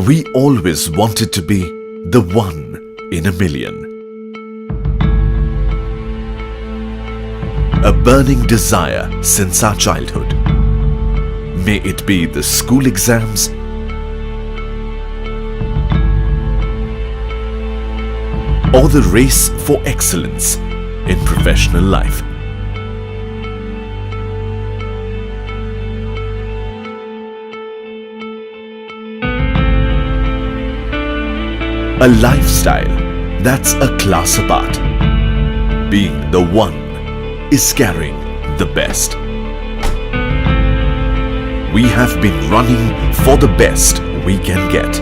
We always wanted to be the one in a million. A burning desire since our childhood. May it be the school exams, or the race for excellence in professional life. A lifestyle that's a class apart. Being the one is carrying the best. We have been running for the best we can get.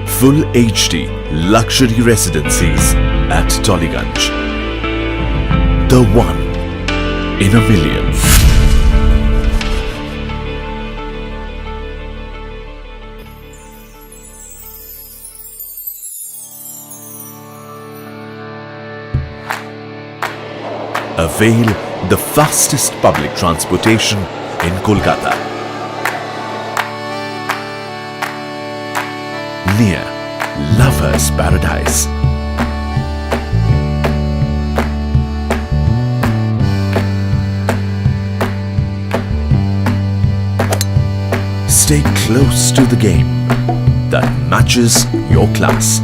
Full HD luxury residencies at Tollygunge. The one in a million. Avail the fastest public transportation in Kolkata. Near Lover's Paradise. Stay close to the game that matches your class.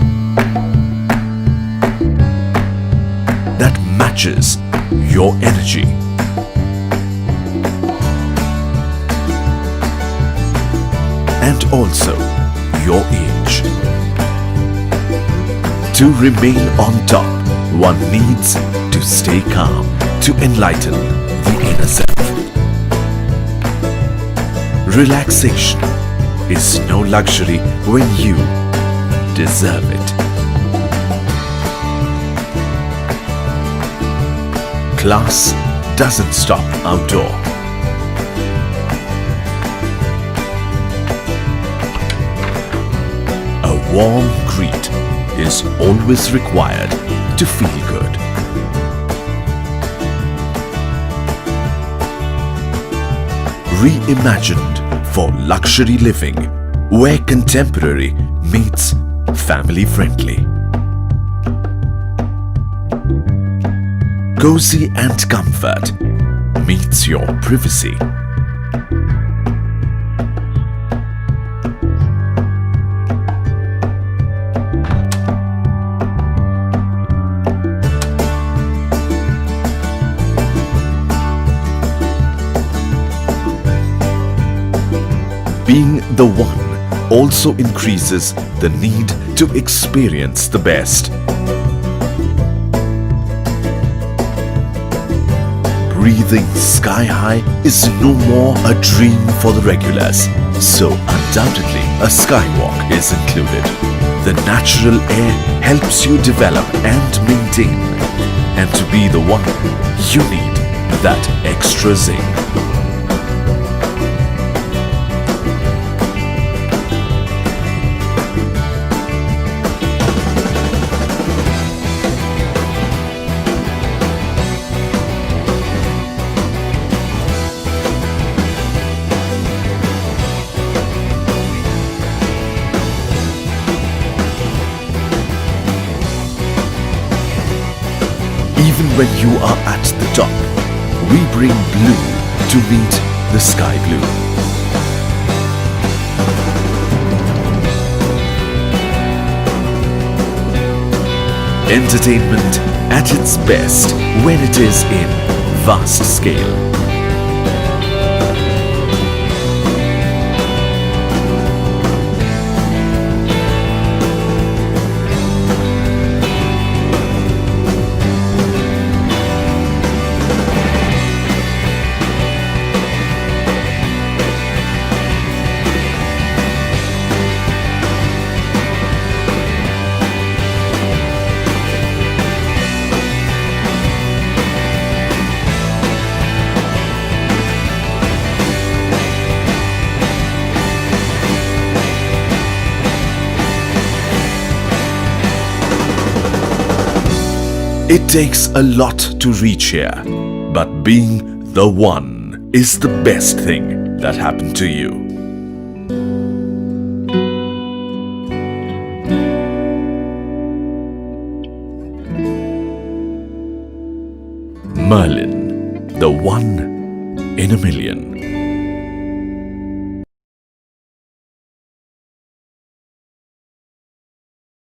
That matches your energy. And also your age. To remain on top, one needs to stay calm to enlighten the inner self. Relaxation is no luxury when you deserve it. Class doesn't stop outdoor. A warm greet is always required to feel good. Reimagined for luxury living, where contemporary meets family friendly. Cozy and comfort meets your privacy. Being the one also increases the need to experience the best. Breathing sky high is no more a dream for the regulars, so undoubtedly a skywalk is included. The natural air helps you develop and maintain, and to be the one, you need that extra zing. Even when you are at the top, we bring blue to meet the sky blue. Entertainment at its best when it is in vast scale. It takes a lot to reach here, but being the one is the best thing that happened to you. Merlin, the one in a million.